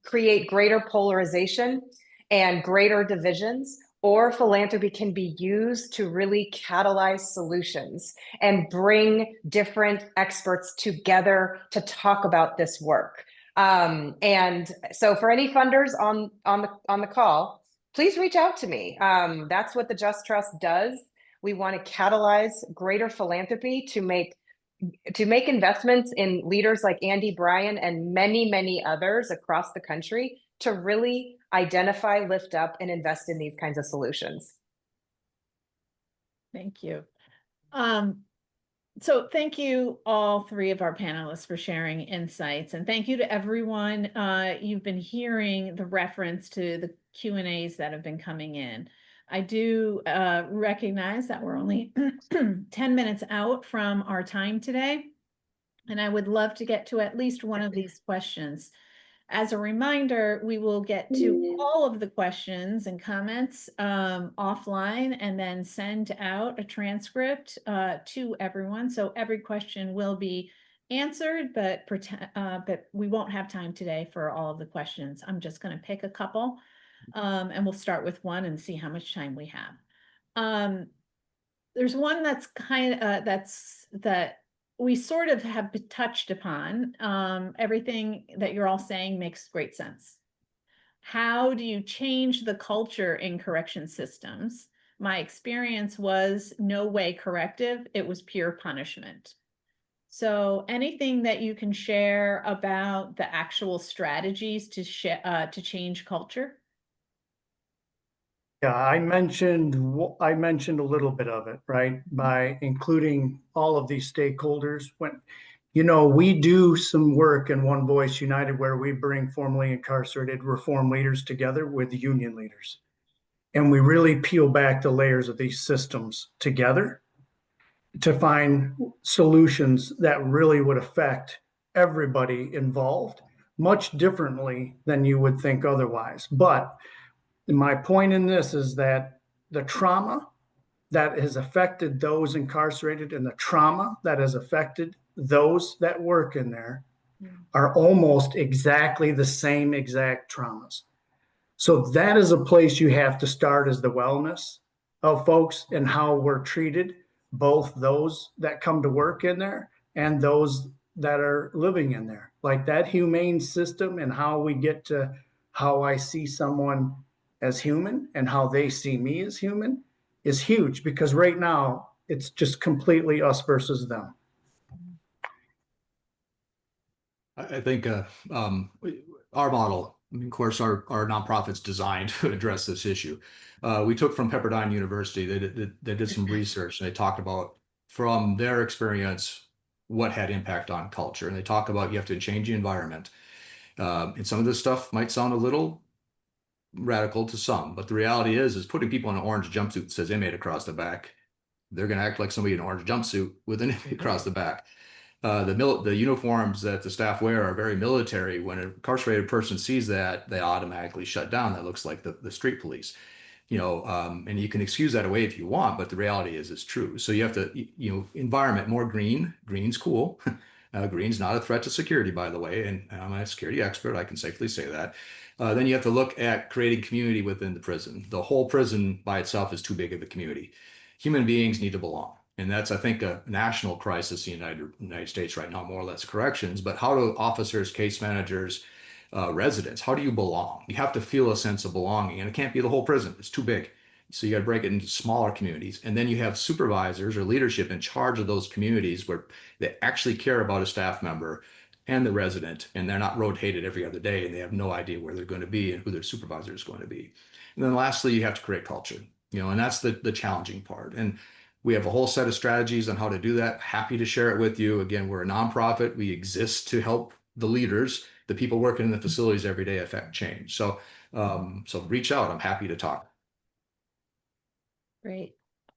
Speaker 3: create greater polarization and greater divisions, or philanthropy can be used to really catalyze solutions and bring different experts together to talk about this work. And so for any funders on the call, please reach out to me. That's what the Just Trust does. We want to catalyze greater philanthropy to make investments in leaders like Andy, Brian, and many, many others across the country to really identify, lift up, and invest in these kinds of solutions.
Speaker 1: Thank you. So thank you, all three of our panelists, for sharing insights. And thank you to everyone. You've been hearing the reference to the Q&As that have been coming in. I do recognize that we're only 10 minutes out from our time today, and I would love to get to at least one of these questions. As a reminder, we will get to all of the questions and comments offline, and then send out a transcript to everyone. So every question will be answered, but we won't have time today for all of the questions. I'm just going to pick a couple, and we'll start with one and see how much time we have. There's one that's that we sort of have touched upon. Everything that you're all saying makes great sense. How do you change the culture in correction systems? My experience was no way corrective. It was pure punishment. So anything that you can share about the actual strategies to change culture?
Speaker 4: Yeah, I mentioned a little bit of it, right? By including all of these stakeholders. When, we do some work in One Voice United where we bring formerly incarcerated reform leaders together with union leaders. And we really peel back the layers of these systems together to find solutions that really would affect everybody involved much differently than you would think otherwise. But my point in this is that the trauma that has affected those incarcerated and the trauma that has affected those that work in there are almost exactly the same exact traumas. So that is a place you have to start, is the wellness of folks and how we're treated, both those that come to work in there and those that are living in there. Like that humane system and how we get to how I see someone as human and how they see me as human is huge, because right now it's just completely us versus them.
Speaker 2: I think our model, I mean, of course, our nonprofit's designed to address this issue. We took from Pepperdine University, they did some research, and they talked about, from their experience, what had impact on culture. And they talk about you have to change the environment. And some of this stuff might sound a little radical to some, but the reality is putting people in an orange jumpsuit that says inmate across the back. They're going to act like somebody in an orange jumpsuit with an inmate across the back. The uniforms that the staff wear are very military. When an incarcerated person sees that, they automatically shut down. That looks like the street police, and you can excuse that away if you want, but the reality is it's true. So you have to, environment, more green. Green's cool. Green's not a threat to security, by the way, and I'm a security expert. I can safely say that. Then you have to look at creating community within the prison. The whole prison by itself is too big of a community. Human beings need to belong. And that's, I think, a national crisis in the United States right now, more or less corrections. But how do officers, case managers, residents, how do you belong? You have to feel a sense of belonging, and it can't be the whole prison. It's too big. So you got to break it into smaller communities. And then you have supervisors or leadership in charge of those communities where they actually care about a staff member and the resident, and they're not rotated every other day, and they have no idea where they're going to be and who their supervisor is going to be. And then lastly, you have to create culture, and that's the challenging part. And we have a whole set of strategies on how to do that. Happy to share it with you. Again, we're a nonprofit. We exist to help the leaders, the people working in the facilities every day, affect change. So reach out. I'm happy to talk.
Speaker 1: Great.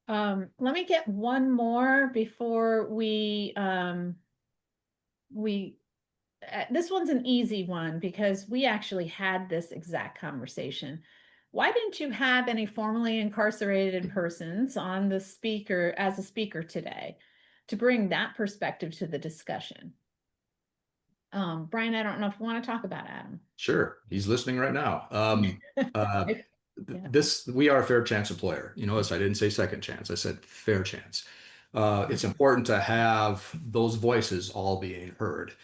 Speaker 1: Let me get one more before this one's an easy one because we actually had this exact conversation. Why didn't you have any formerly incarcerated persons on the speaker as a speaker today to bring that perspective to the discussion? Brian, I don't know if you want to talk about Adam.
Speaker 2: Sure. He's listening right now. We are a fair chance employer. You notice I didn't say second chance. I said fair chance. It's important to have those voices all being heard.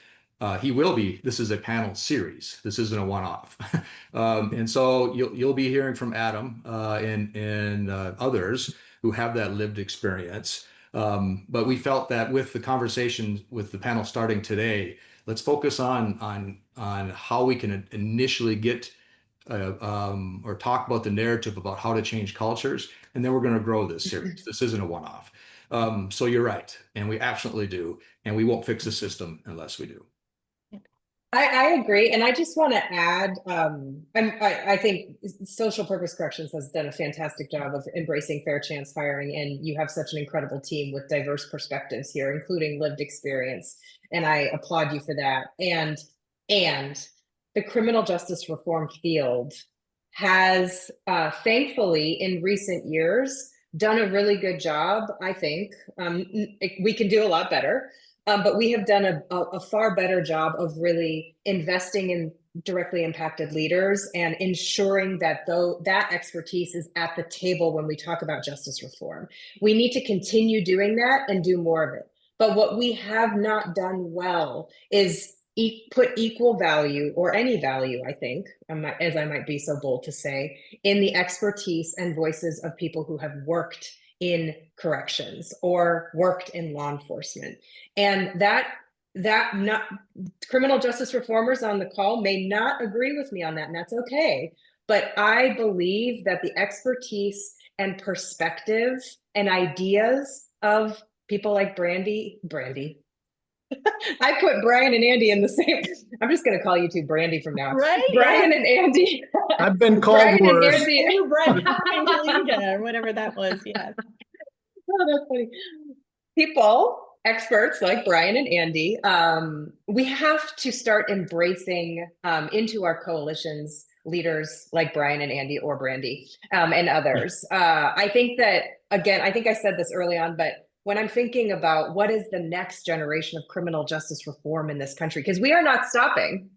Speaker 2: He will be. This is a panel series. This isn't a one-off. And so you'll be hearing from Adam and others who have that lived experience. But we felt that with the conversation with the panel starting today, let's focus on how we can initially get or talk about the narrative about how to change cultures, and then we're going to grow this series. This isn't a one-off. So you're right, and we absolutely do, and we won't fix the system unless we do.
Speaker 3: I agree. And I just want to add, I think Social Purpose Corrections has done a fantastic job of embracing fair chance hiring. And you have such an incredible team with diverse perspectives here, including lived experience. And I applaud you for that. And the criminal justice reform field has thankfully in recent years done a really good job, I think. We can do a lot better. But we have done a far better job of really investing in directly impacted leaders and ensuring that that expertise is at the table when we talk about justice reform. We need to continue doing that and do more of it. But what we have not done well is put equal value or any value, I think, as I might be so bold to say, in the expertise and voices of people who have worked in corrections or worked in law enforcement. And that not criminal justice reformers on the call may not agree with me on that, and that's okay. But I believe that the expertise and perspective and ideas of people like Brandy. I put Brian and Andy in the same. I'm just going to call you two Brandy from now.
Speaker 1: Right?
Speaker 3: Brian and Andy.
Speaker 4: I've been called
Speaker 3: Brian
Speaker 4: worse.
Speaker 3: and Andy.
Speaker 1: Brian Angelina, or whatever that was. Yeah.
Speaker 3: Oh, that's funny. People, experts like Brian and Andy, we have to start embracing into our coalitions leaders like Brian and Andy or Brandy and others. I think that, again, I think I said this early on, but when I'm thinking about what is the next generation of criminal justice reform in this country, because we are not stopping.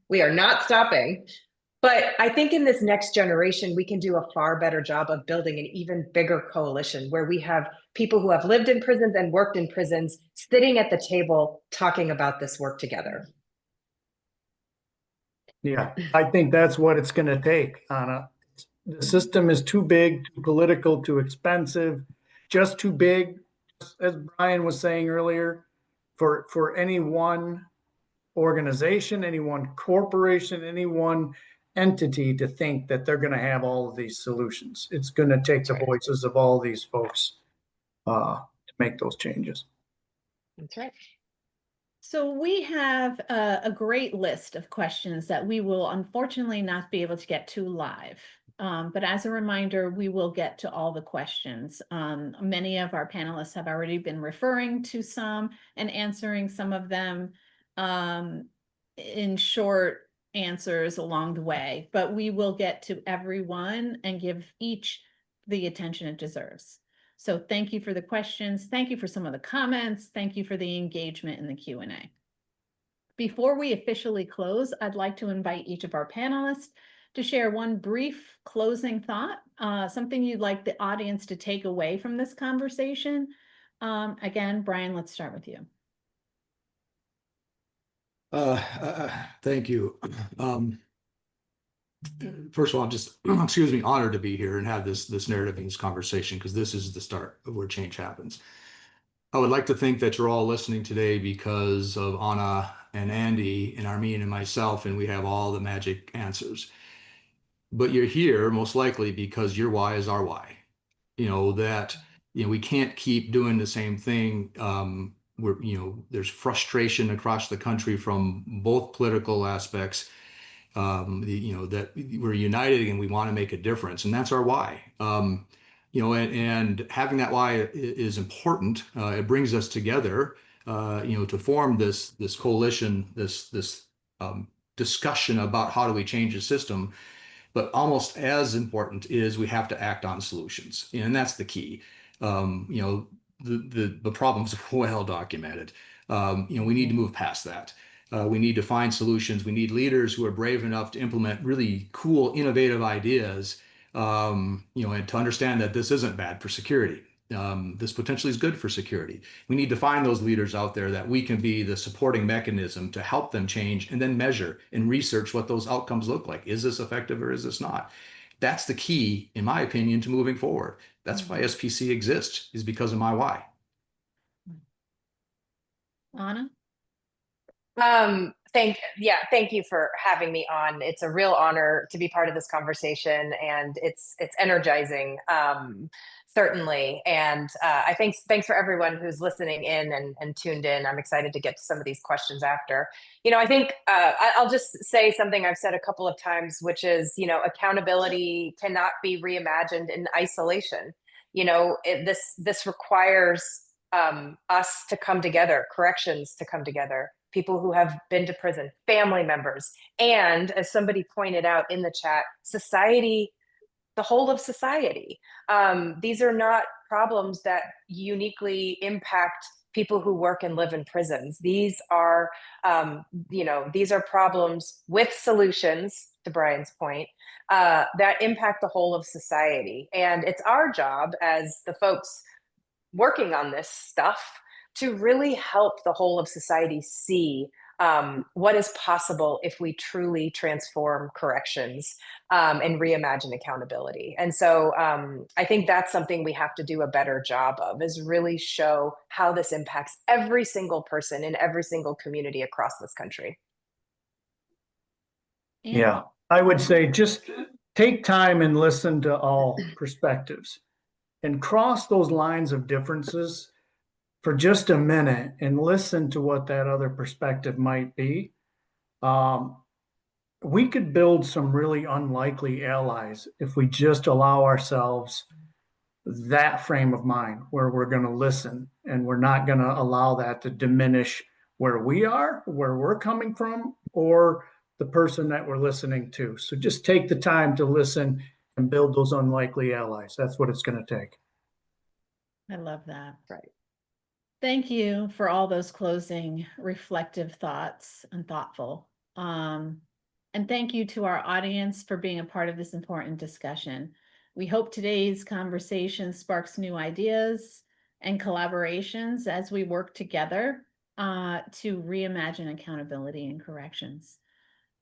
Speaker 3: But I think in this next generation, we can do a far better job of building an even bigger coalition where we have people who have lived in prisons and worked in prisons sitting at the table talking about this work together.
Speaker 4: Yeah, I think that's what it's going to take, Anna. The system is too big, too political, too expensive, just too big, as Brian was saying earlier, for any one organization, any one corporation, any one entity to think that they're going to have all of these solutions. It's going to take the voices of all these folks to make those changes.
Speaker 3: That's right.
Speaker 1: So we have a great list of questions that we will unfortunately not be able to get to live. But as a reminder, we will get to all the questions. Many of our panelists have already been referring to some and answering some of them in short answers along the way, but we will get to everyone and give each the attention it deserves. So thank you for the questions. Thank you for some of the comments. Thank you for the engagement in the Q&A. Before we officially close, I'd like to invite each of our panelists to share one brief closing thought, something you'd like the audience to take away from this conversation. Again, Brian, let's start with you.
Speaker 2: Thank you. First of all, I'm just, excuse me, honored to be here and have this narrative in this conversation, because this is the start of where change happens. I would like to think that you're all listening today because of Ana and Andy and Armin and myself, and we have all the magic answers. But you're here most likely because your why is our why. We can't keep doing the same thing. There's frustration across the country from both political aspects. That we're united and we want to make a difference, and that's our why. And having that why is important. It brings us together, to form this coalition, this discussion about how do we change the system. But almost as important is we have to act on solutions, and that's the key. The problems are well documented. We need to move past that. We need to find solutions. We need leaders who are brave enough to implement really cool, innovative ideas, and to understand that this isn't bad for security. This potentially is good for security. We need to find those leaders out there that we can be the supporting mechanism to help them change, and then measure and research what those outcomes look like. Is this effective or is this not? That's the key, in my opinion, to moving forward. That's why SPC exists, is because of my why.
Speaker 1: Ana?
Speaker 3: Thank you for having me on. It's a real honor to be part of this conversation, and it's energizing, certainly. And thanks for everyone who's listening in and tuned in. I'm excited to get to some of these questions after. I think I'll just say something I've said a couple of times, which is, accountability cannot be reimagined in isolation. This requires us to come together, corrections to come together, people who have been to prison, family members, and, as somebody pointed out in the chat, society, the whole of society. These are not problems that uniquely impact people who work and live in prisons. These are problems with solutions, to Brian's point, that impact the whole of society. And it's our job as the folks working on this stuff to really help the whole of society see what is possible if we truly transform corrections and reimagine accountability. And so I think that's something we have to do a better job of, is really show how this impacts every single person in every single community across this country.
Speaker 4: Yeah, I would say just take time and listen to all perspectives and cross those lines of differences for just a minute and listen to what that other perspective might be. We could build some really unlikely allies if we just allow ourselves that frame of mind where we're going to listen, and we're not going to allow that to diminish where we are, where we're coming from, or the person that we're listening to. So just take the time to listen and build those unlikely allies. That's what it's going to take.
Speaker 1: I love that.
Speaker 3: Right.
Speaker 1: Thank you for all those closing reflective thoughts and thoughtful. And thank you to our audience for being a part of this important discussion. We hope today's conversation sparks new ideas and collaborations as we work together to reimagine accountability and corrections.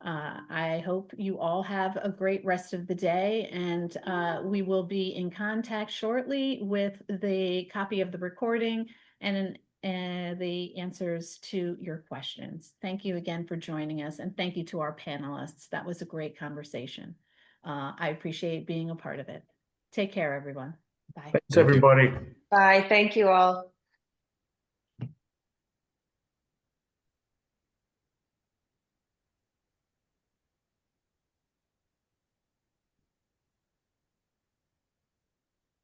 Speaker 1: I hope you all have a great rest of the day, and we will be in contact shortly with the copy of the recording and the answers to your questions. Thank you again for joining us, and thank you to our panelists. That was a great conversation. I appreciate being a part of it. Take care, everyone. Bye.
Speaker 4: Thanks, everybody.
Speaker 3: Bye. Thank you all.